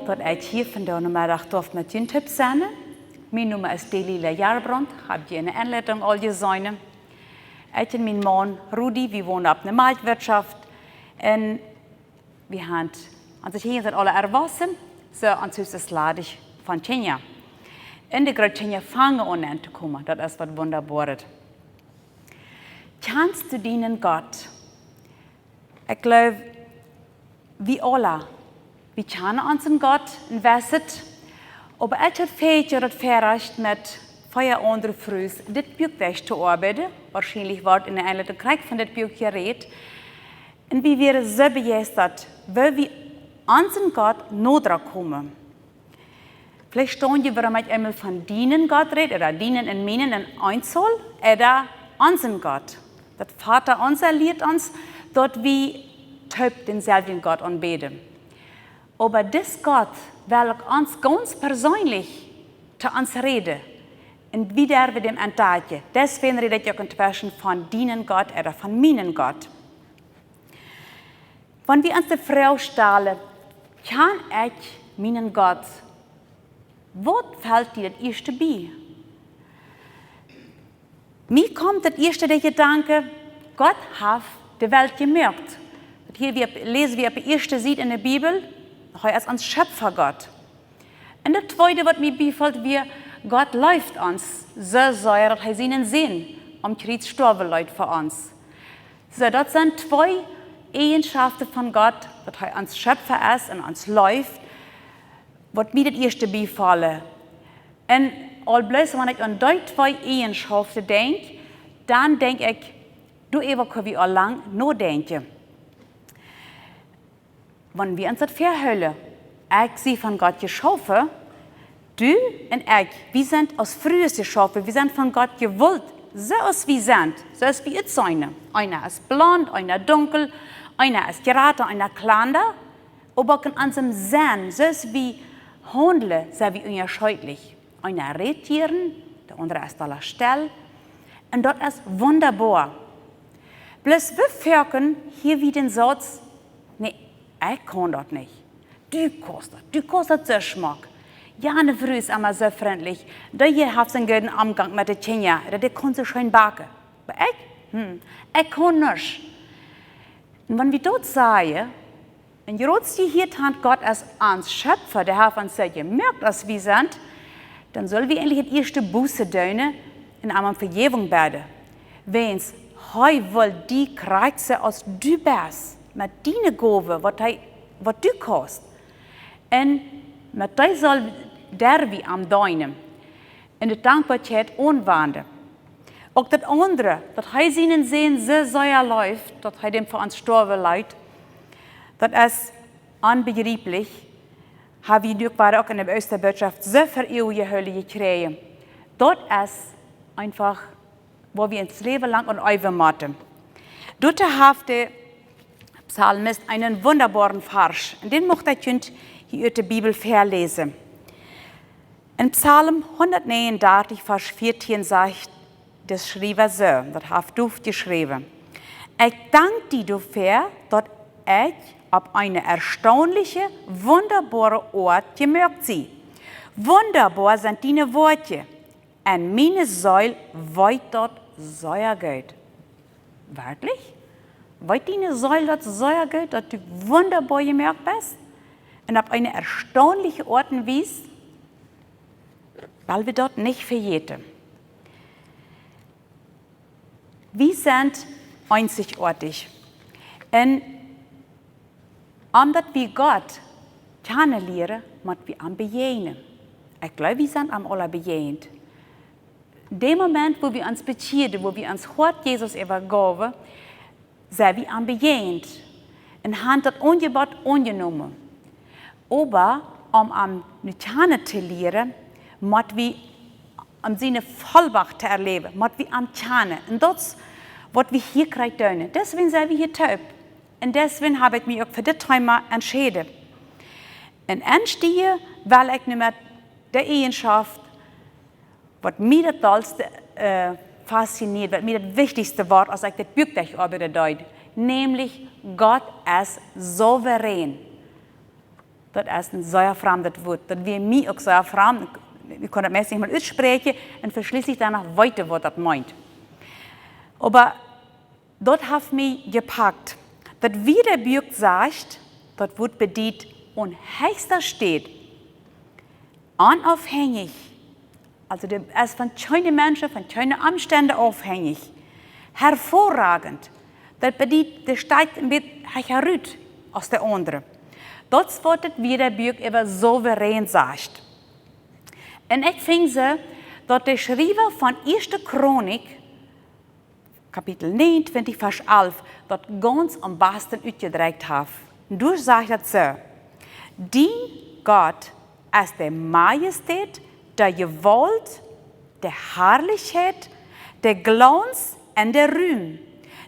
dat ik hier vanmiddag durft met jullie tips zijn. Mijn naam is Delila Jarbrand, heb je in de inleiding al gezien. Ik en mijn man Rudi, we wonen op de Marktwirtschaft. En we hebben, als hier zijn alle erwachsen, so ans Haus ist ladig von Kenia. In de grote Kenia fangen an te komen, dat is wat wunderbaar is. Kannst du dienen Gott? Ich glaube, wir alle, wir kennen unseren Gott und wissen, aber ich habe 4 Jahre verreist mit 4 anderen Frühs, das Buch zu arbeiten. Wahrscheinlich wird in der Einleitung Krieg von das Buch geredet. Und wir wären so begeistert, weil wir unseren Gott näher kommen. Vielleicht stehen wir, warum ich einmal von dienen Gott rede, oder dienen in meinen in Einzel, oder unseren Gott. Das Vater unser lehrt uns, dort wir denselben Gott anbeten. Aber das Gott will uns ganz persönlich zu uns reden. Und wieder mit dem Entdecken. Deswegen rede ich auch inzwischen von dienen Gott oder von meinen Gott. Wenn wir uns die Frage stellen, kann ich meinen Gott, was fällt dir das erste bei? Mir kommt das erste der Gedanke, Gott hat die Welt gemacht. Hier lesen wir das erste Seite in der Bibel, er ist uns Schöpfergott. Und das zweite, was mir beifällt, wir, Gott läuft uns, so soll er seinen sehen, Christus sterben Leute für uns. So, das sind 2 Eigenschaften von Gott, dass er uns Schöpfer ist und uns läuft, was mir das erste beifällt. Und all bloß, wenn ich an die 2 Eigenschaften denke, dann denke ich, du können wir auch lang nachdenken. Wenn wir uns das verhüllen, ich sie von Gott geschaffen, du und ich, wir sind aus frühes geschaffen, wir sind von Gott gewollt, so als wir sind, so als wir jetzt sind. Einer ist blond, einer dunkel, einer ist gerade, einer kleiner, aber in unserem Sinn, so als wir handeln, sind wir unerschütterlich. Einer redet hier, der andere ist an der Stelle, und das ist wunderbar. Bloß wir führen hier wie den Satz, nee, ich kann das nicht. Du kannst das so schmack. Jane Früh ist immer so freundlich. Da hier hat einen guten Umgang mit den Kindern. Der kann so schön backen. Aber ich kann nicht. Und wenn wir dort sagen, und jetzt hier hat Gott als uns Schöpfer, der hat uns so gemerkt, dass wir sind, dann sollen wir endlich das erste Buße tun in einer Vergebung beten. Wenn es heute will die Kreuze aus du bist, mit deinen Gaben, was du kannst. Und mit dir soll der wie am Deinen in der Dankbarkeit anwenden. Auch das andere, dass er seinen sehen, so sehr läuft, dass er dem für uns sterben leid, das ist unbegreiflich, habe ich durch auch in der Österbotschaft so viel ewige Hölle gekriegt. Dort ist einfach, wo wir ins Leben lang und üben müssen. Dort hat der Psalmist einen wunderbaren Vers. Und den möchte ich hier in der Bibel verlesen. In Psalm 139, Vers 14 sagt der Schreiber so, das hat du geschrieben. Ich danke dir dafür, dass ich auf eine erstaunliche, wunderbare Ort gemerkt sie. Wunderbar sind deine Worte. Und meine Seele weit dort sehr gut. Wirklich? Weit deine Seele dort sehr gut, dass du wunderbar gemerkt bist? Und auf eine erstaunliche Ort wies, weil wir dort nicht verjeten. Wir sind einzigartig. Und omdat wir Gott kennenlernen, müssen wir am begegnen. Ich glaube, wir sind am aller begegnet. Dem Moment, wo wir uns bekehren, wo wir uns Gott Jesus übergeben, sind wir am begegnet. Und haben das Angebot angenommen. Aber am nicht zu lernen, müssen wir am Sinne Vollmacht zu erleben, müssen wir am kennen. Und das, was wir hier kriegen. Deswegen sind wir hier taub. Und deswegen habe ich mich auch für das Thema entschieden. Und anstehe, weil ich nicht mehr die Eigenschaft, was mir das Tollste fasziniert, was mir das Wichtigste war, als ich das Buch arbeite, nämlich Gott ist souverän. dat is een sehr fremdes Wort. Dat wir mir auch sehr fremd, ich kann das meistens nicht mal aussprechen und verschließlich danach weiter, was das meint. Aber dort hat mich gepackt, dass wie der Buch sagt, dort wird bedient und höchster steht, unabhängig, also er ist von schönen Menschen, von schönen Umständen abhängig, hervorragend, das bedient, der steigt ein bisschen herüber aus der anderen. Dort wird wie der Buch über souverän sagt. Und ich finde, dass der Schreiber von 1. Chronik, Kapitel 29, Vers 11, das ganz am besten ausgedrückt hat. Und du sagst das so, die Gott als der Majestät, der Gewalt, der Herrlichkeit, der Glanz und der Ruhm.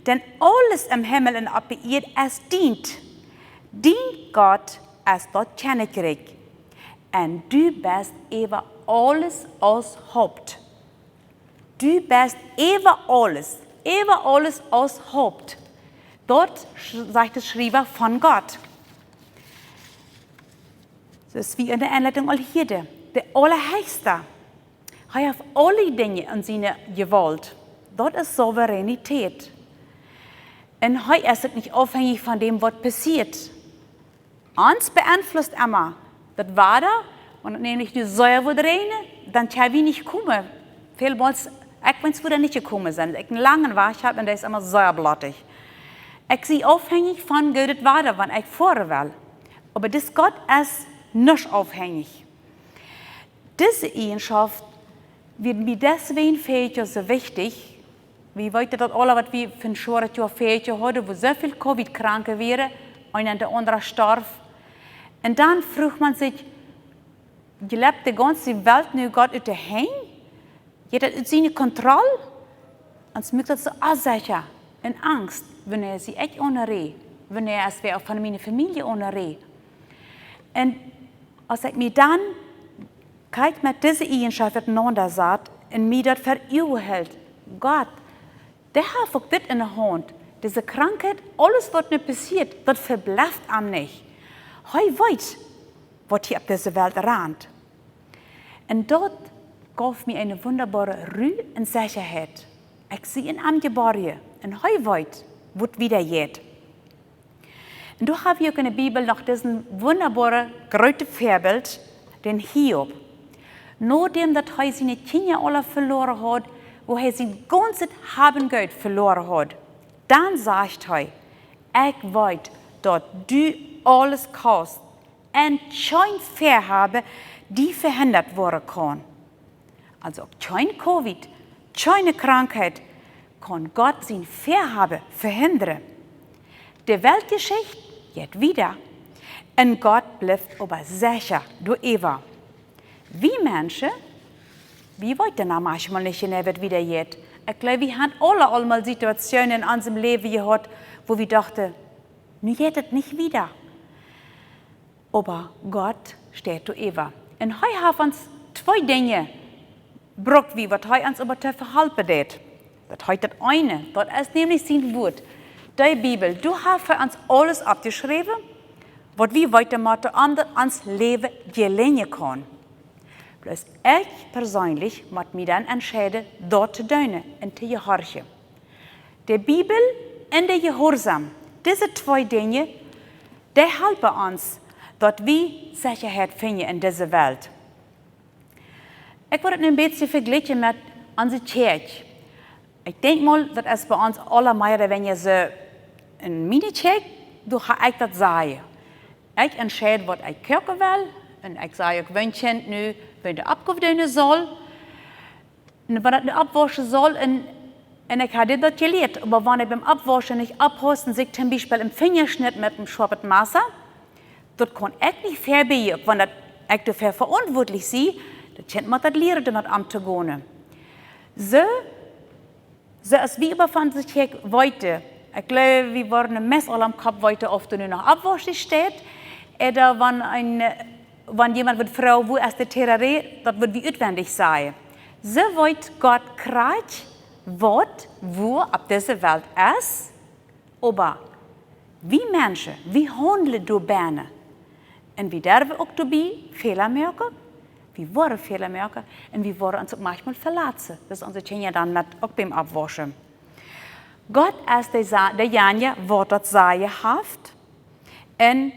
Denn alles im Himmel und auf der Erde es dient Gott als dort kennekriegt. Und du bist über alles als Haupt. Du bist über alles als Haupt. Dort sagt der Schreiber von Gott. Das ist wie in der Einleitung all hier, der Allerhöchste. Er hat alle Dinge in seiner Gewalt. Dort ist Souveränität. Und er ist nicht abhängig von dem, was passiert. Uns beeinflusst immer. Das war da, und nämlich die Säure wird rein, dann kann wir nicht kommen. Vielmals, ich bin es wieder nicht gekommen sind. Ich einen langen Weg habe und der ist immer säureblattig. Ich sehe abhängig von Gott weiter, wenn ich vorher will. Aber das Gott ist nicht abhängig. Diese Eigenschaft wird mir deswegen fehlt so wichtig. Wie weit das alle, was wir für ein schweres Jahr fehlt, heute, wo so viele Covid-Kranke wären, einer und der andere starb. Und dann fragt man sich, lebt die ganze Welt nur Gott über hin? Geht das seine Kontrolle? Und es macht das so unsicher und Angst, wenn er sie echt ohne wenn er es wäre auch von meiner Familie ohne. Und als ich mir dann kijk mit dieser Eigenschaft miteinander sagt und mir das verurteilt, Gott, der hat auch das in der Hand. Diese Krankheit, alles, was nicht passiert, das verbleibt am nicht. Er weiß, was hier auf dieser Welt rannt. Und dort gab mir eine wunderbare Ruhe und Sicherheit. Ich sehe ihn am Gebäude und er weiß, was wieder geht. Und du hast hier in der Bibel noch diesen wunderbaren, großen Vorbild, den Hiob. Nachdem er seine Kinder alle verloren hat, wo er sein ganzes Habengeld verloren hat, dann sagt er, ich weiß, dass du alles kannst und kein Verhaben, die verhindert werden kann. Also kein Covid, keine Krankheit kann Gott sein Verhaben verhindern. Die Weltgeschichte geht wieder und Gott bleibt aber sicher durch Eva. Wie Menschen, wie weit dann manchmal nicht wird wieder geht. Ich glaube, wir haben alle einmal Situationen in unserem Leben gehabt, wo wir dachten, nun geht es nicht wieder. Aber Gott steht durch Eva. Und er hat uns zwei Dinge gebracht, wie was er uns aber verhalten hat. Das ist das eine, das ist nämlich sein Wort. Die Bibel, du hast für uns alles abgeschrieben, was wir weitermachen, ans Leben gelingen kann. Bloß ich persönlich muss mich dann entscheiden, dort zu tun und zu gehorchen. Die Bibel und der Gehorsam, diese zwei Dinge, die helfen uns, dass wir Sicherheit finden in dieser Welt. Ich würde es ein bisschen vergleichen mit unserer Kirche. Ich denke mal, das ist bei uns alle mehr oder weniger so ein Mini-Kirche, du hast das sagen. Ich entscheide, was ich kirchen will, und ich sage, ich wünsche nu, wenn der abgewaschen soll, und wenn das abwaschen soll, und ich habe das gelernt, aber wenn ich beim Abwaschen nicht abhosten, sich zum Beispiel im Fingerschnitt mit dem scharfen Messer, das kann ich nicht verbiegen, wenn ich dafür verantwortlich sehe, das kennt man das lernen, das Amt zu gehen. So ist wie über von sich weiter. Ich glaube, wir waren ein Mess am Kopf weiter, oft nur noch abwaschen steht, oder wenn jemand mit Frau, wo ist der Terror, das wird wie auswendig sein. So weit Gott kriegt, was, wo auf dieser Welt ist, aber wie Menschen, wie handeln du Berne? En wie derven ook dabei Fehler merken. Wir worden Fehler merken und wir worden uns auch manchmal verlassen. Das ist unsere Kinder dann mit auch beim Abwaschen. Gott ist der Janja, wo das Sagen haft. Und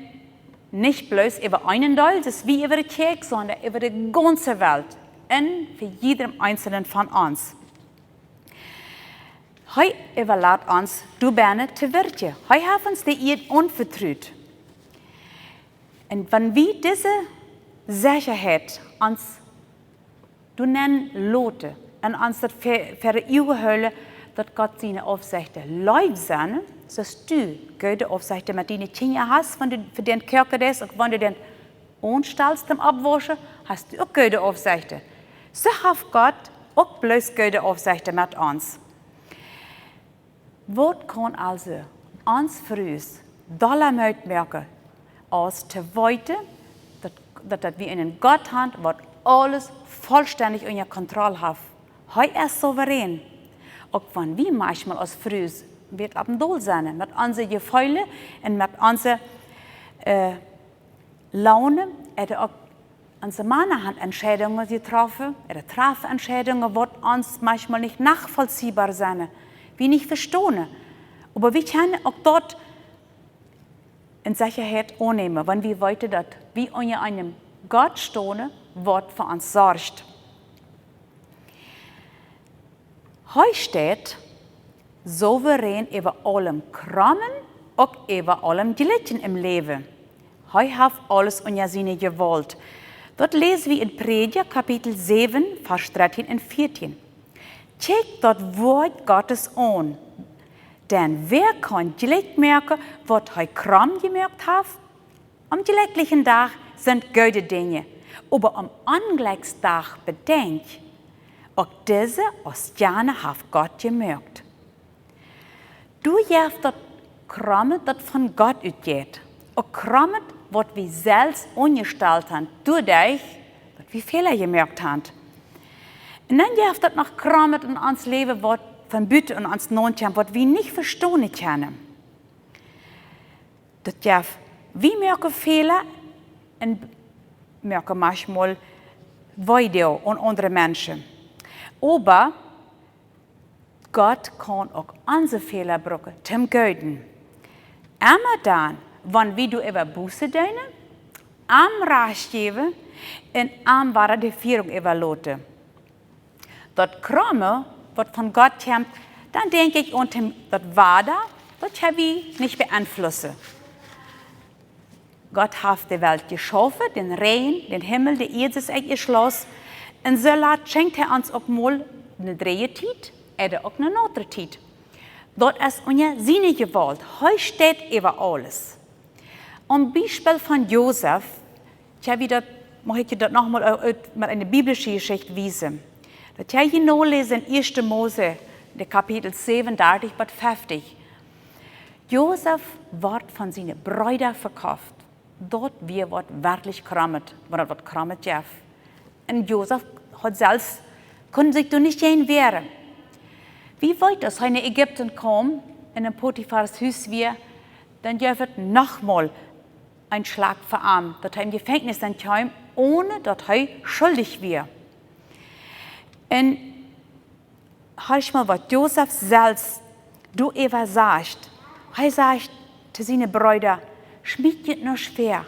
nicht bloß über einen Teil, das ist wie über die Kirche, sondern über die ganze Welt. Und für jeden Einzelnen von uns. Hij überlässt uns, du Berne, zu wirken. Hij hat uns die Erde unvertraut. Und wenn wir diese Sicherheit uns, du nennen Lotte, und uns das für die Hölle, dass Gott seine Aufsichten live sind, dass du gute Aufsichten mit deinen Kindern hast, wenn du für den Kirche das, und wenn du den unstellst zum Abwaschen, hast du auch gute Aufsichten. So hat Gott auch bloß gute Aufsichten mit uns. Was kann also uns früh doller merken, als zu weiten, dass wir einen Gott haben, der alles vollständig unter Kontrolle hat. Er ist souverän. Auch wenn wir manchmal als früh wird ab dem Dol sein, mit unseren Gefühlen und mit unserer Laune, auch unsere Männer haben Entscheidungen getroffen, treffen Entscheidungen, die uns manchmal nicht nachvollziehbar sind. Wir nicht verstehen. Aber wir können auch dort in Sicherheit annehmen, wenn wir weiter, dass wir unter einem Gott stehen, der für uns sorgt. Heute steht souverän über allem Krammen, auch über allem Gelitten im Leben. Heute hat alles unter seine Gewalt. Dort lesen wir in Prediger, Kapitel 7, Vers 13 und 14. Check das Wort Gottes an. Denn wer kann gleich merken, was er kram gemerkt hat? Am gleichen Tag sind gute Dinge, aber am ungleichen Tag bedenkt, auch diese aus Jana hat Gott gemerkt. Du darfst das krammen, das von Gott ausgeht. Auch krammen, was wir selbst angestellt haben, dadurch, dass wir Fehler gemerkt haben. Und dann darf das noch krammen in uns Leben, was von Büte und uns Nonchen, was wir nicht verstehen können. Das darf, wir merken Fehler und merken manchmal Video und andere Menschen. Aber Gott kann auch unsere Fehler brauchen, zum Guten. Immer dann, wenn wir du über Buße deinen, am Rat geben und am wahre die Führung überlassen. Das Kramme, was von Gott kommt, dann denke ich, und das war da, das habe ich nicht beeinflussen. Gott hat die Welt geschaffen, den Regen, den Himmel, die Erde ist geschlossen. Und so schenkt uns auch mal eine drehe Zeit oder auch eine andere Zeit. Dort ist unser seine Gewalt. Heute steht über alles. Am Beispiel von Josef, mag ich dir das nochmal mit einer biblischen Geschichte wiesen. Das kann ich nachlesen in 1. Mose, Kapitel 37 bis 50. Josef wird von seinen Brüdern verkauft. Dort wird wirklich krammet, wenn er krammet darf. Und Josef hat selbst, konnte sich da nicht gehen wehren. Wie weit das in Ägypten kam, in einem Potiphars Haus wir, dann wird nochmal ein Schlag verarmt, dass er im Gefängnis dann kam, ohne dass er schuldig wird. Und hörst mal, was Josef selbst, du Eva sagt. Er sagt zu seinen Brüdern, schmied es nur schwer.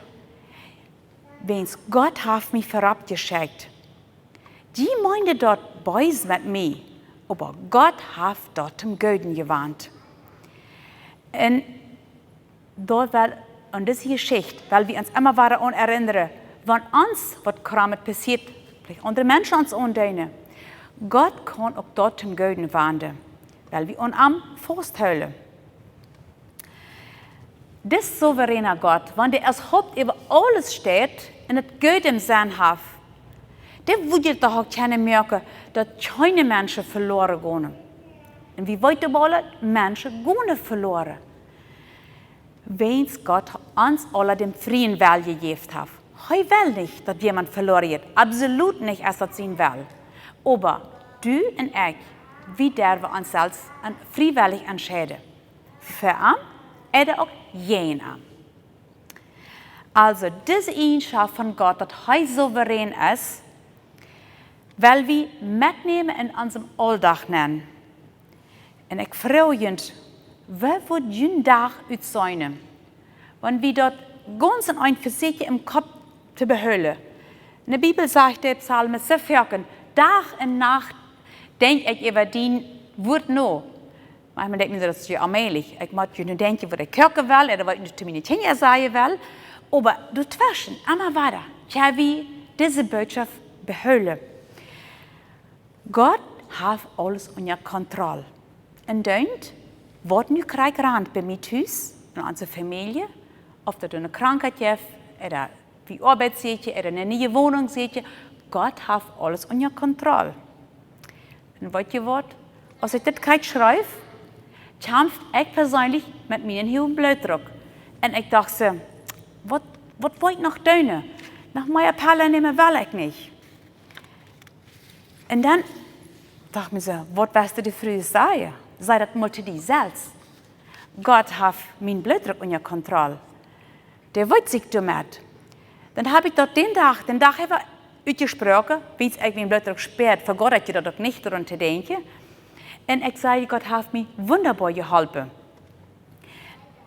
Wenn's Gott hat mich vorabgeschickt. Die meinen dort Beis mit mir, aber Gott hat dort im Guten gewarnt. Und dort war, und diese Geschichte, weil wir uns immer daran erinnern, wenn uns was Krammet passiert, vielleicht andere Menschen uns andeuten. Gott kann auch dort im Guten warnen, weil wir uns am festhalten. Das souveräne Gott, wenn der als Haupt über alles steht und das Gute im Sinn hat, der würde doch auch keine merken, dass keine Menschen verloren gehen. Und wie weit alle Menschen gehen verloren. Wenn Gott uns alle den freien Willen gegeben hat. Er will nicht, dass jemand verloren geht. Absolut nicht, als das sein will. Aber du und ich, wir dürfen uns selbst freiwillig entscheiden. Für ihn oder auch jenen. Also, diese Eigenschaft von Gott, dass er souverän ist, weil wir mitnehmen in unserem Alltag nennen. Und ich frage uns, wer wird jeden Tag sein, wenn wir dort ganz und ein Versicher im Kopf zu behüllen? In der Bibel sagt der Psalm 14, Tag und Nacht denke ich über den Wort noch. Manchmal denkt man, das ist ja allmählich. Ich muss ja nicht denken, was ich Kirche will, oder was ich zu meinen Kindern sagen will. Aber dazwischen, immer weiter, ich will diese Botschaft behüllen. Gott hat alles unter Kontrolle. Und dann wird nu krijg rand bei mir Haus, in unserer Familie, ob das eine Krankheit ist, oder wie Arbeit seht ihr, oder eine neue Wohnung seht ihr. Gott hat alles unter Kontrolle. Und weißt ihr was? Als ich das schreibe, kämpfe ich persönlich mit meinem hohen Blutdruck. Und ich dachte, was wollte ich noch tun? Nach meiner Pelle nehmen will ich nicht. Und dann dachte ich mir so, was wirst du dir früher sagen? Sei das mal zu dir selbst. Gott hat meinen Blutdruck unter Kontrolle. Der weiß sich damit. Dann habe ich dort den Tag habe ich ausgesprochen, wie es meinen Blutdruck sperrt, für Gott, ich dort nicht daran zu denken. Und ich sage, Gott hat mir wunderbar geholfen.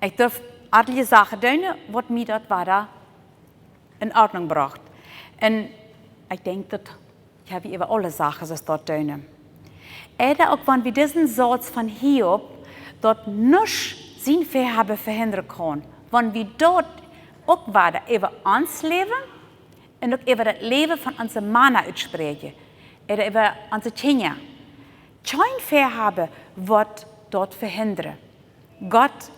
Ich darf alle Sachen tun, was mir dort war, in Ordnung gebracht. Und ich denke, ich habe über alle Sachen so dort tun. Oder auch wenn wir diesen Satz von Hiob dort nicht sein Vorhaben verhindern können, wenn wir dort auch weiter über uns leben und auch über das Leben von unseren Männern aussprechen, oder über unsere Kinder. Kein Vorhaben wird dort verhindern. Gott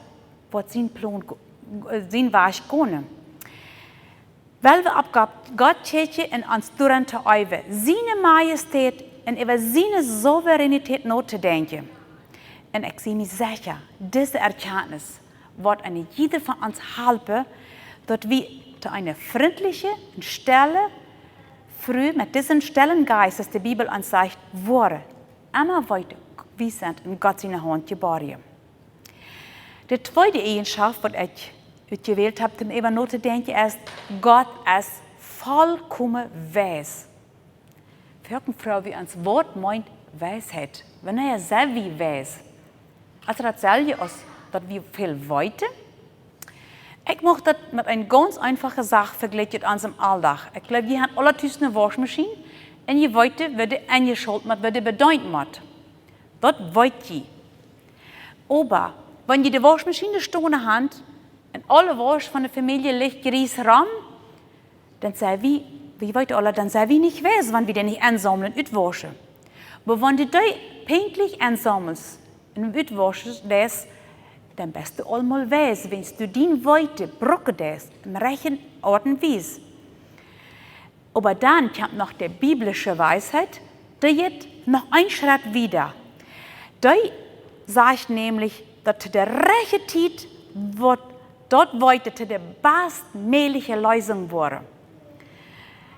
wird seinen Plan, sein Weg gehen. Weil wir ab Gott tätig in uns durch zu üben, seine Majestät und über seine Souveränität nachzudenken. Und ich sehe mich sicher, diese Erkenntnis wird an jeder von uns helfen, dass wir zu einer freundlichen und stille, früh mit diesem stillen Geist, das die Bibel uns sagt, wurden, immer weiter wie sind in Gott seine Hand geboren. Die zweite Eigenschaft, die ich gewählt habe, um über nachzudenken, ist, Gott ist vollkommen weise. Für eine Frau, wie uns Wort meint, Weisheit. Wenn er selber weiß. Also das selbe ist, dass wir viel weiter. Ich möchte das mit einer ganz einfachen Sache vergleichen in unserem Alltag. Ich glaube, wir haben alle eine Waschmaschine und je weiter wird eingeschaltet, wird bedeutend wird. Das weiß je. Aber wenn ihr die Waschmaschine stehen habt und alle Wasch von der Familie liegt gries ran, dann sei wie weit alle, dann sei wir nicht weiß, wenn wir den nicht ansammeln und auswaschen. Aber wenn du die pünktlich ansammelst und auswaschst, dann bist du einmal weiß, wenn du den weiter brücken das, im rechten Ort und Weise. Aber dann kommt noch die biblische Weisheit, die geht noch einen Schritt wieder. Die sagt nämlich, dass der rechte Zeit wird dort weiter zu der bestmöglichen Lösung wurde.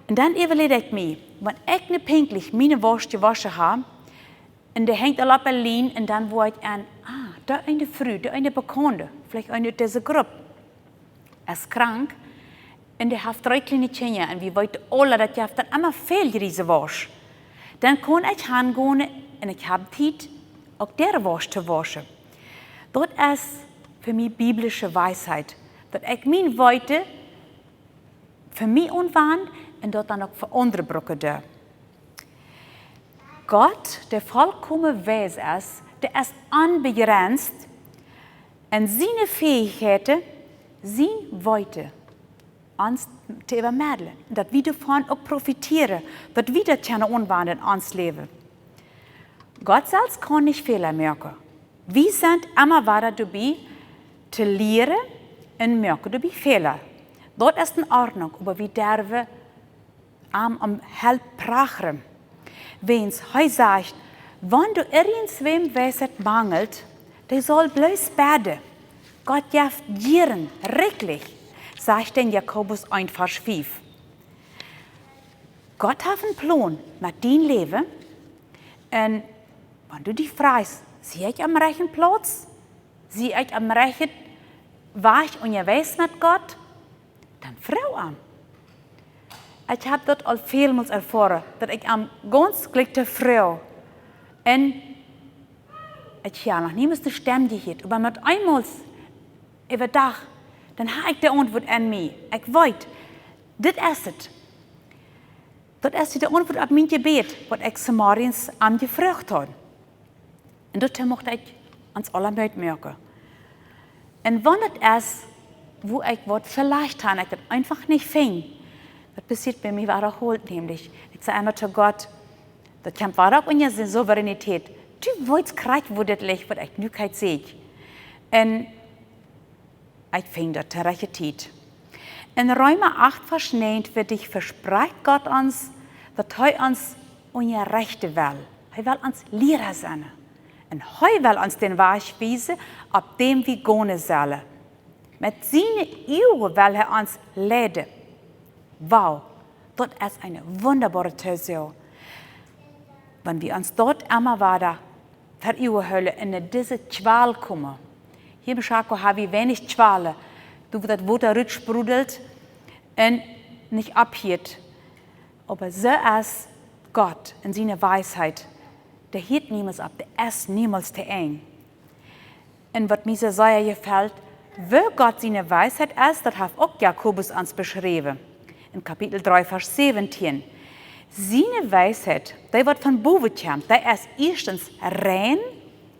Und dann überlege ich mir, wenn ich nicht pünktlich meine Wäsche gewaschen habe, und der hängt alle Berlin, und dann wo ich an, da eine Frau, da eine Bekannte, vielleicht eine dieser Gruppe, ist krank, und der hat 3 kleine Kinder, und wir wollten alle, dass ich dann immer viel diese Wäsche. Dann kann ich hingehen, und ich habe Zeit, auch der Wäsche zu waschen. Das ist für mich biblische Weisheit, dass ich meine Worte für mich anwende und dort dann auch für andere brauche. Gott, der vollkommen weise ist, der ist unbegrenzt und seine Fähigkeiten, seine Worte uns zu übermitteln. Dass wir davon auch profitieren, dass wir das können anwenden in uns Leben. Gott selbst kann nicht Fehler merken. Wir sind immer weiter dabei, zu lernen und merken dabei Fehler. Dort ist in Ordnung, aber wir dürfen am Help prachen. Wenn es heute sagt, wenn du irgendwem Weisheit mangelt, der soll bloß beten. Gott jaft gieren, wirklich, sagt in Jakobus 1, Vers 5. Gott hat einen Plan mit deinem Leben und wenn du dich fragst, sehe ich am rechten Platz? Sehe ich am rechten Weg unterwegs mit Gott? eine Frau an. Ich habe das al vielmals erfahren, dass ich eine ganz glückliche Frau und ich habe noch niemals eine Stimme gehört, aber mit einmal überdacht, dann habe ich die Antwort an mich. Ich weiß, das ist es. Das ist die Antwort auf mein Gebet, was ich Samariens angefragt habe. Und das möchte ich uns alle mitmerken. Und wenn das ist, wo ich was vielleicht habe, ich das einfach nicht fing, das passiert bei mir wiederholt, nämlich, ich sage einmal zu Gott, das kommt auch in der Souveränität. Du wolltest kriegen, wo das liegt, was ich nicht sehe. Und ich fing das zur rechten Zeit. In Römer 8, Vers 9 wird dich verspricht Gott uns, dass er uns unsere Rechte will. Er will uns Lehrer sein. Und er will uns den Weg weisen, ab dem wir gehen sollen. Mit seinen Augen will er uns leiten. Wow, das ist eine wunderbare Vision. Wenn wir uns dort immer weiter verüberhüllen in diese Qual kommen. Hier im Schako haben wir wenig Qualen, wo das Wasser rücksprudelt und nicht abhielt. Aber so ist Gott in seiner Weisheit. Der hielt niemals ab, der ist niemals zu eng. Und was mir so sehr gefällt, wo Gott seine Weisheit ist, das hat auch Jakobus uns beschrieben. In Kapitel 3, Vers 17. Seine Weisheit, die wird von boven kommt, die ist erstens rein,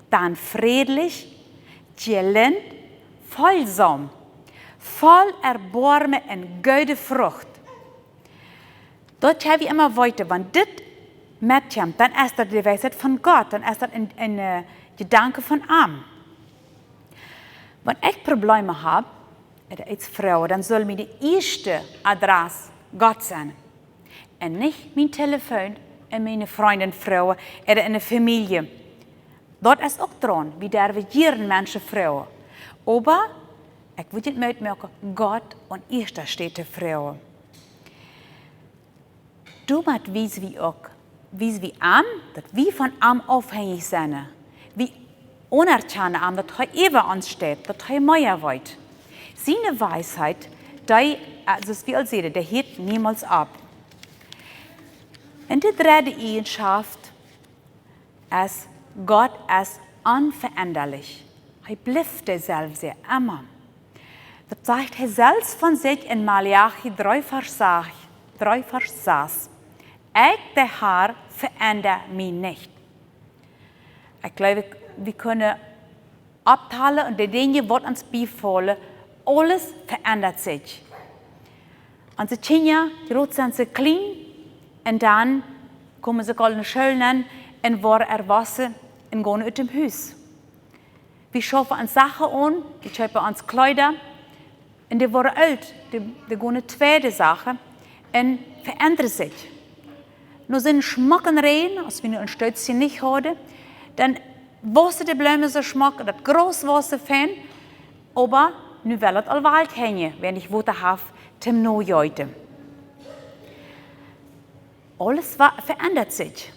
dann friedlich, gelend, vollsam, voll Erbarmen und gute Frucht. Dort haben wir immer weiter, wenn das mitkommt, dann ist das die Weisheit von Gott, dann ist das ein Gedanke von ihm. Wenn ich Probleme habe, als Frau, dann soll mir die erste Adresse Gott sein. Und nicht mein Telefon und meine Freundin, Frauen oder eine Familie. Dort ist auch dran, wie der jeden Menschen Frauen. Aber ich will nicht mitmerken, Gott und erster steht die Frau. Damit wissen wir auch, dass wir von ihm abhängig sind. Wie unerkennen ihm, dass er über uns steht, dass er mehr weiß. Seine Weisheit, die, also wie ich sehe, der hört niemals ab. Und die dritte Eigenschaft ist, Gott ist unveränderlich. Er bleibt derselbe immer. Das sagt er selbst von sich in Malachi 3, Vers 6. Ich, der Herr, verändere mich nicht. Ich glaube, wir können abteilen und die Dinge, die uns befallen, alles verändert sich. Unsere Kinder, die sind so klein, und dann kommen sie in die Schule und werden erwachsen und gehen aus dem Haus. Wir schaffen uns Sachen an, wir kaufen uns Kleider, und die werden alt, die gehen eine zweite Sache und verändern sich. Nur sind Schmacken rein, als wir ein Stötzchen nicht haben, dann wusste die Blumen so schmacken, das groß Wasser fan, aber nu will es allwald hängen, wenn ich Wasser habe, zum Neujahren. Alles verändert sich.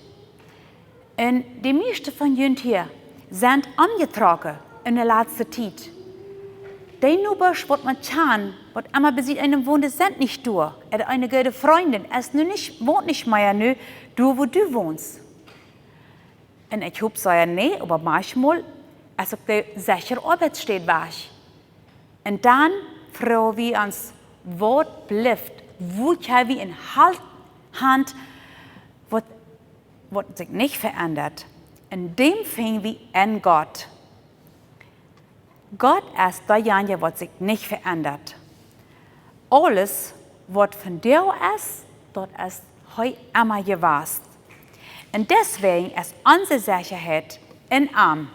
Und die meisten von uns hier sind angetragen in der letzten Zeit. Die Nubers, was man kann, was immer besieht, einem wohnt, sind nicht du. Oder eine gute Freundin wohnt nicht mehr nur, du, wo du wohnst. Und ich hoffe, so ja nicht, aber manchmal, als ob der sicher Arbeit steht, war ich. Und dann fragen wir uns, was bleibt, wo haben wir in Hand, was sich nicht verändert. In dem fingen wir an Gott. Gott ist derjenige, was sich nicht verändert. Alles, was von dir ist, dort ist heute immer gewesen. Und deswegen ist unsere Sicherheit in ihm.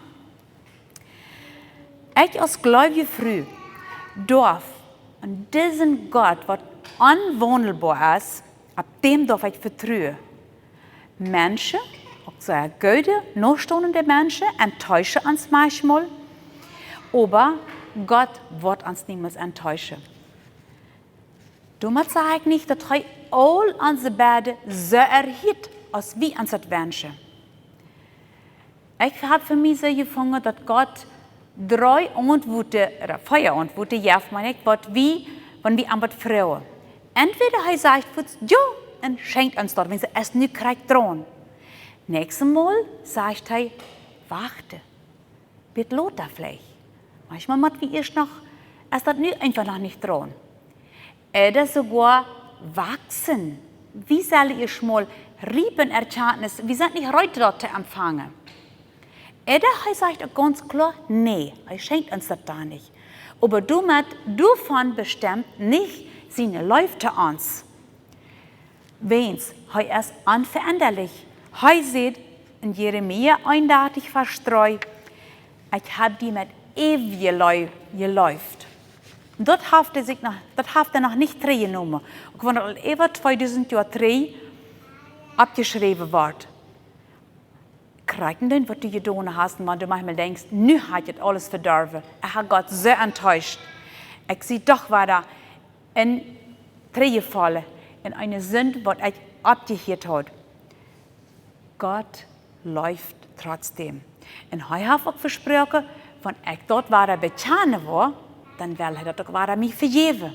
Ich als Gläubige früh darf an diesen Gott, was unwandelbar ist, ab dem darf ich vertrauen. Menschen, auch sehr gute, nachstehende Menschen, enttäuschen uns manchmal, aber Gott wird uns niemals enttäuschen. Damit sage ich nicht, dass er all unsere Bärde so erhält, als wir uns das wünschen. Ich habe für mich so gefunden, dass Gott 3 Antworten, oder 4 Antworten, ja, meine ich, was wie, wenn wir mit Frauen. Entweder er sagt, ja, und schenkt uns dort, wenn sie es nicht kriegt, dran. Nächstes Mal sagt er, warte, wird Lothar vielleicht. Manchmal muss wir erst noch, es das nicht einfach noch nicht dran. Oder sogar wachsen. Wie soll ich mal Riepenerkenntnis, wir sind nicht heute dort zu empfangen. Oder er sagt auch ganz klar, nee, er schenkt uns das da nicht. Aber davon bestimmt nicht seine Läufe uns. Wenn's, er ist unveränderlich. Er sieht in Jeremia eindeutig verstreut, ich habe die mit ewig geläuft. Dort hat er noch nicht drei genommen. Und wenn er über 2000 Jahre drei abgeschrieben wird, kriegen dann, was du getan hast, und wenn du manchmal denkst, nu hat er alles verdorben. Er hat Gott sehr enttäuscht. Ich sehe doch weiter in drei gefallen, in eine Sünde, was er abgehört hat. Gott läuft trotzdem. Und er hat auch versprochen, wenn ich dort war, bekannt war, dann will er das auch mich vergeben.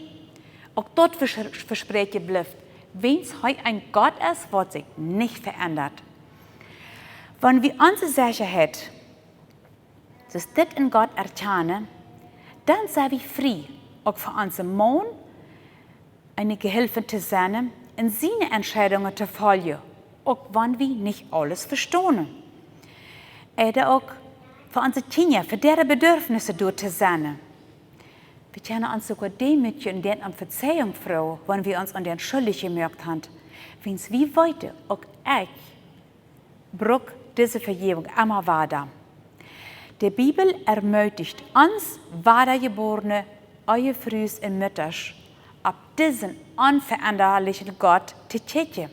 Auch dort versprechen bleibt, wenn es heute ein Gott ist, wird sich nicht verändert. Wenn wir unsere Sicherheit, dass das in Gott erkennen, dann sind wir frei, auch für unseren Mann eine Gehilfe zu sein, in seine Entscheidungen zu folgen, auch wenn wir nicht alles verstehen. Oder auch für unsere Kinder, für deren Bedürfnisse dort zu sein. Wir können uns sogar demütigen und denen um Verzeihung fragen, wenn wir uns an den schuldig gemerkt haben. Wenn es wie weiter, auch ich, brauche diese Vergebung immer weiter. Die Bibel ermutigt uns, Wiedergeborene, eure Frühs und Mütters, ab diesen unveränderlichen Gott zu checken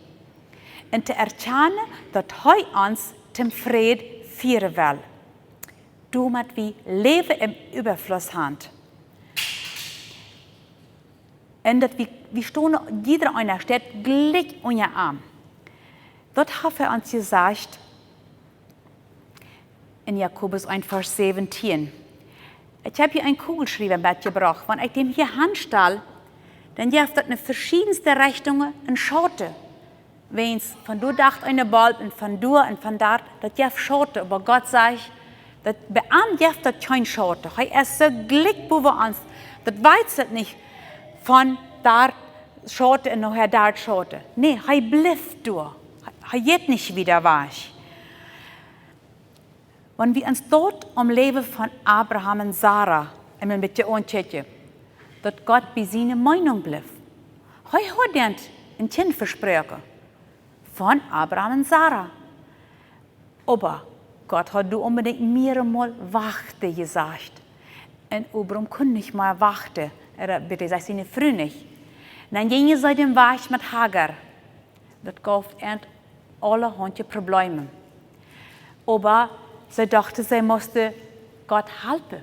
und zu erkennen, dass er uns zum Frieden führen will. Damit wir Leben im Überfluss haben. Und dass wir stehen, jeder einer steht gleich unter Arm. Dort hat er uns gesagt, in Jakobus 1, Vers 17. Ich habe hier einen Kugelschreiber mitgebracht. Wenn ich dem hier handstelle, dann gibt es in verschiedenste Richtungen eine Schote. Wenn es von du dacht eine Balb und von du und von da, das gibt Schote. Aber Gott sagt, das bei einem gibt es keine Schote. Er ist so glücklich über uns. Das weiß es nicht von da Schote und nachher da Schote. Nee, er bleibt durch. Er geht nicht wieder weg. Wenn wir uns dort am Leben von Abraham und Sarah einmal mit dir anschauen, dass Gott bei seiner Meinung bleibt. Er hat ein Kind versprochen von Abraham und Sarah. Aber Gott hat du unbedingt mehrmals warten gesagt. Und Abraham konnte nicht mal warten. Bitte sagt seine Frau nicht. Dann ging er dem Weg mit Hagar. Das gab alle Hunde Probleme. Aber sie dachte, sie musste Gott helfen.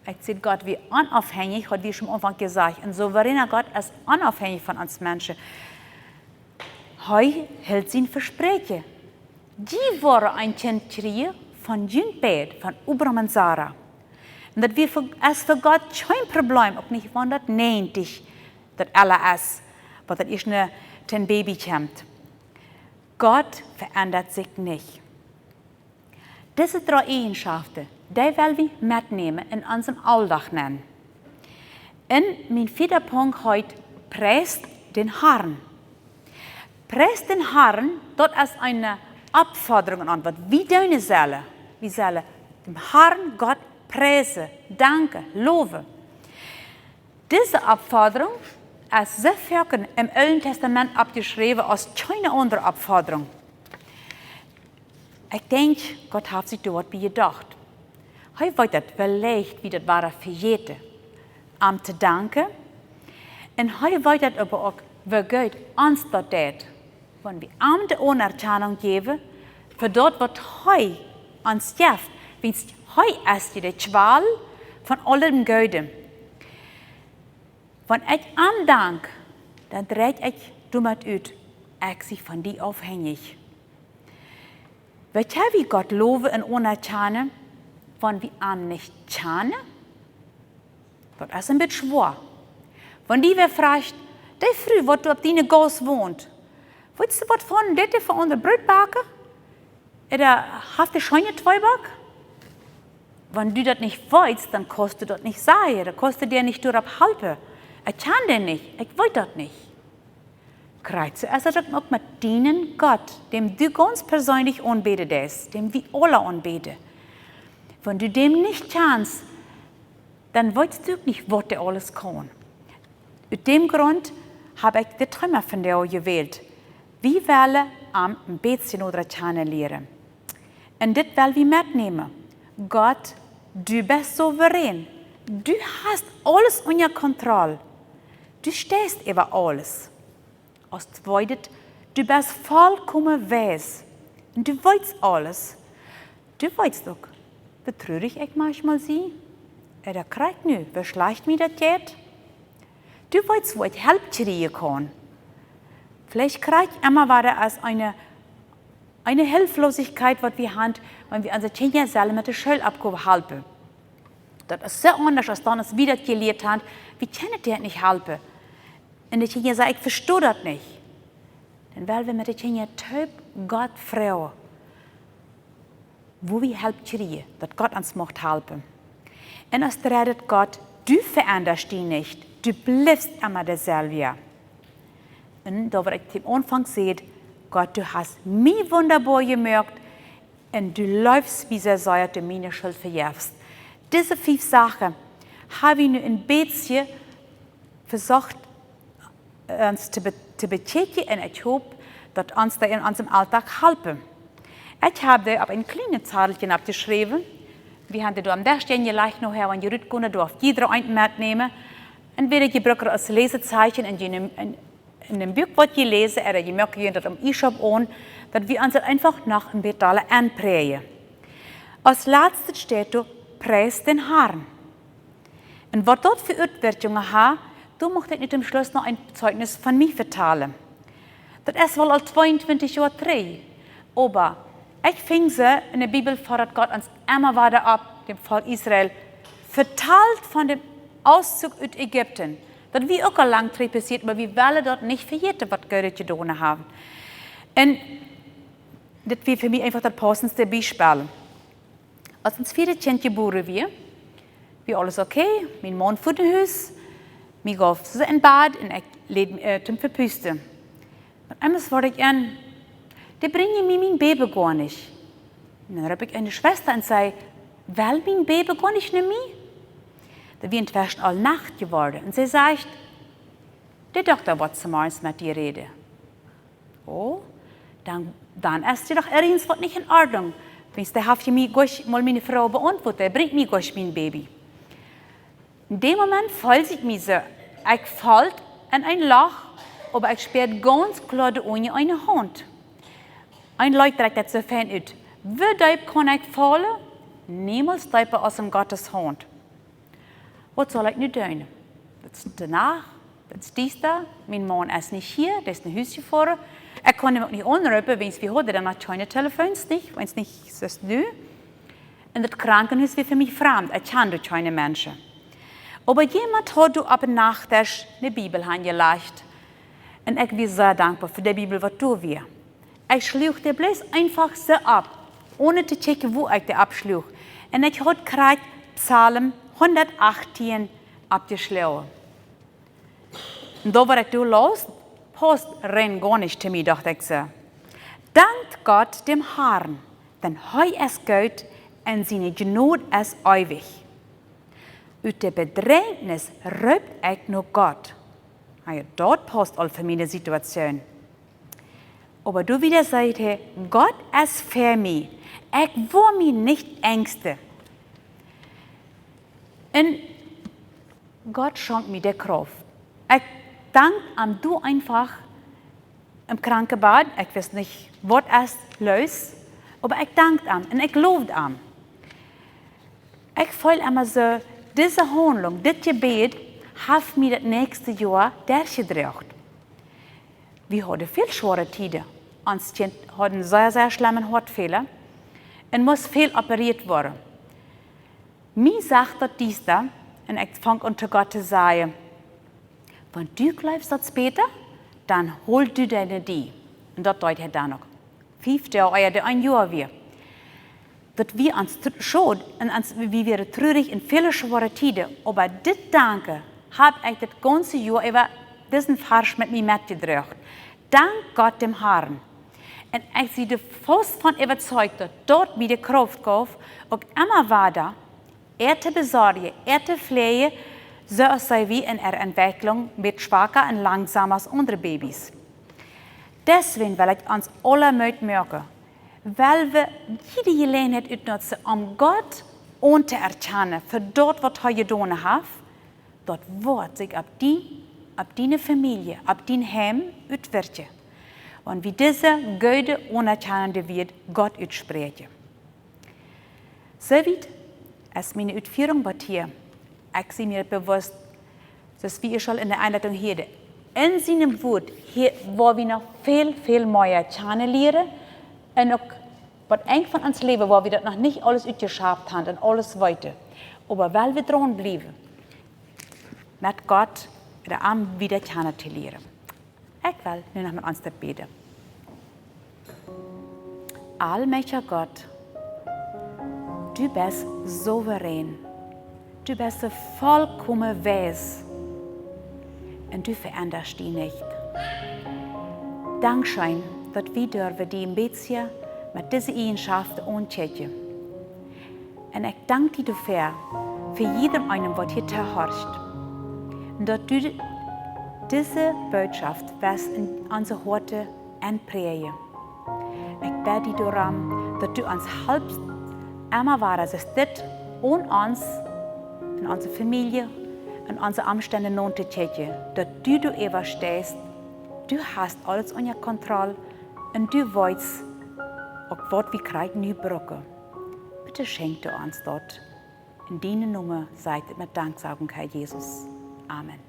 Ich sehe Gott wie unabhängig, hat wie schon am Anfang gesagt. Ein souveräner Gott ist unabhängig von uns Menschen. Heu hält sein Versprechen. Die waren ein Kind kriegen von Jünbet, von Abraham und Sarah. Und das ist für Gott kein Problem, auch nicht, wenn das nennt dich, das alles ist, weil das ist nur ein Baby kommt. Gott verändert sich nicht. Diese drei Eigenschaften, die wollen wir mitnehmen in unserem Alltag nennen. Und mein vierter Punkt heute, preist den Herrn. Preist den Herrn, das ist eine Abforderung an Gott. Wie deine Seele. Wir sollen dem Herrn Gott preisen, danken, loben. Diese Abforderung ist sehr viel im Alten Testament abgeschrieben als keine andere Abforderung. Ich denke, Gott hat sich dort gedacht. Er wollte das vielleicht, wie das war, vergeten, um zu danken. Und er wollte das aber auch, wie Gott uns das tut. Wenn wir ihm die Anerkennung geben, für dort, was er uns gibt, wenn er ist die Qual von allem Guten. Wenn ich ihm danke, dann drehe ich damit aus, ich bin von dir abhängig. Wir können Gott loben und anerkennen, wenn wir ihn nicht kennen? Das ist ein bisschen schwer. Wenn die wer fragt, die früh, wat du op die Gas wohnt, weißt du wat von, dit für unsere Brotbacken? Oder haft du schon eine Zweiback? Wenn du das nicht weißt, dann kannst du das nicht sagen, dann kannst du dir nicht durch halten. Ich kann das nicht, ich will das nicht. Kreuze, also das auch mit dienen Gott, dem du ganz persönlich anbetest, dem wir alle anbeten. Wenn du dem nicht kannst, dann weißt du nicht, was der alles kann. Aus dem Grund habe ich die Träume von dir gewählt. Wir wollen ein bisschen oder lernen. Und das wollen wir mitnehmen. Gott, du bist souverän. Du hast alles unter Kontrolle. Du stehst über alles. Als zweites, du bist vollkommen weiß. Und du weißt alles. Du weißt auch, wie traurig ich manchmal sehe. Er kriegt nu, wie schlecht mir das geht. Du weißt, wo ich Hilfe kriegen kann. Vielleicht kriegt immer wieder als eine Hilflosigkeit, was wir haben, wenn wir unsere Kinder selber mit der Schule abgehalten. Das ist sehr anders, als dann es wieder gelernt haben, wir können dir nicht helfen. Und die Kinder sagen, ich verstehe das nicht. Dann wollen wir mit den Kindern taub Gott fragen, wo wir Hilfe kriegen, dass Gott uns macht helfen. Und es redet Gott, du veränderst dich nicht, du bleibst immer derselbe. Und da wird ich am Anfang sehen, Gott, du hast mich wunderbar gemerkt und du läufst, wie sie sagt, du meine Schuld verjährst. Diese 5 Sachen habe ich nur ein bisschen versucht, uns zu betätigen und ich hoffe, dass uns da in unserem Alltag helfen. Ich habe da auf ein kleines Zettelchen abgeschrieben. Wir haben da am Dachstein gleich noch her, wenn ihr rüttkunde, du auf jeder einen mitnehmen. Entweder ihr braucht als Lesezeichen in dem Buch, was ihr lesen, oder ihr merkt, ihr das am E-Shop an, dass wir uns einfach nach ein bisschen anprägen. Als letztes steht da, preis den Herrn. Und was dort für Auswirkungen hat, da möchte ich nicht am Schluss noch ein Zeugnis von mir vertellen. Das ist wohl als 22 Jahre drei. Aber ich finde sie in der Bibel fordert Gott uns immer weiter ab, dem Volk Israel, verteilt von dem Auszug aus Ägypten. Das wie auch lang passiert, aber wir wollen dort nicht vergessen, was Gott getan haben. Und das wäre für mich einfach das passendste Beispiel. Als uns 4 Kind geboren wir alles okay, mein Mann vor dem Haus, wir gehen in Bad und ich lebe zum Verpüsten. Und einmal wurde ich an, die bringen mir mein Baby gar nicht. Und dann habe ich eine Schwester und sage, will mein Baby gar nicht mehr? Da wir inzwischen all Nacht geworden. Und sie sagt, der Doktor wird zum Morgens mit dir reden. Oh, dann ist dir doch irgendwas nicht in Ordnung. Wenn der hat mir mal meine Frau beantwortet, bringt mir gleich mein Baby. In dem Moment fällt sich mir so, ich fällt in ein Loch, aber ich spürt ganz klar ohne eine Hand. Ein Leute trägt das so fern aus. Wie tief kann ich fallen? Niemals tiefer aus dem Gottes Hand. Was soll ich nicht tun? Das ist danach, das ist dies da, mein Mann ist nicht hier, der ist ein Haus gefahren. Ich kann ihn auch nicht anrufen, wenn es wie heute, dann hat keine Telefons nicht, wenn es nicht so ist. Und das Krankenhaus ist für mich fremd, ich kenne keine Menschen. Aber jemand hat ab der Nacht eine Bibel hingelegt. Und ich bin sehr dankbar für die Bibel, was du wir. Ich schlug die bloß einfach so ab, ohne zu checken, wo ich die abschlug. Und ich habe gerade Psalm 118 abgeschlagen. Und da war ich los, passt rein gar nicht zu mir, dachte ich so. Dankt Gott dem Herrn, denn Heu ist gut und seine Gnade ist ewig. Aus der Bedrängnis rübt ich nur Gott. Ja, dort passt all für meine Situation. Aber du wieder sagst, Gott ist für mich. Ich will mich nicht ängsten. Und Gott schenkt mir die Kraft. Ich danke am du einfach im Krankenbad. Ich weiß nicht, was ist los, aber ich danke ihm und ich lobe ihm. Ich fühle immer so, diese Handlung, dieses Gebet, hat mir das nächste Jahr durchgebracht. Wir hatten viel schwere Zeiten. Uns Kind hat einen sehr, sehr schlimmen Herzfehler und muss viel operiert werden. Mir sagt das dies da, und ich fange unter Gott zu sagen, Wenn du glaubst, das später, dann hol du deine die. Und das deutet er dann noch. 5 Jahre oder ein Jahr wir. Das wir uns schon, wie wir traurig in viele schwere Zeiten, aber das Danke habe ich das ganze Jahr über diesen Vers mit mir mitgebracht. Dank Gott dem Herrn. Und ich sie fast von überzeugt, dass dort wieder Kraft gab, und immer weiter, zu besorgen, zu pflegen, so als sei wie in ihrer Entwicklung mit schwacher und langsamer als andere Babys. Deswegen will ich uns alle Mut merken, weil wir jede Gelegenheit utnutzen, um Gott zu erkennen, für dort, was er getan hat, dort wird sich ab deine Familie, ab dein Heim utwirken. Und wie diese gute, unerkennende wird Gott utsprechen. Soweit ist meine Ausführung bei dir. Ich bin mir bewusst, dass wir schon in der Einleitung hier in seinem Wort, hier, wo wir noch viel, viel mehr kennenlernen und auch was eng von uns leben, wo wir das noch nicht alles ausgeschafft haben und alles weiter. Aber weil wir dran bleiben, mit Gott der Arm wieder kennenzulernen. Ich will nur noch mit uns beten. Allmächtiger Gott, du bist souverän. Du bist der vollkommene Wesen. Und du veränderst dich nicht. Dankeschön, dass wir dürfen die ein bisschen mit diesen Eigenschaften anchecken. Und ich danke dir dafür, für jedem einen, was hier herrscht. Und dass du diese Botschaft wirst in unsere Herzen einprägen. Ich bete dir darum, dass du uns hilfst, immer weiter, dass das und uns, in unsere Familie, in unsere Umstände nun zu checken, dass du überstehst, du hast alles unter Kontrolle und du weißt, auch was wir kriegen, nie brauchen. Bitte schenk du uns dort. In deiner Nummer seid mit Danksagung, Herr Jesus. Amen.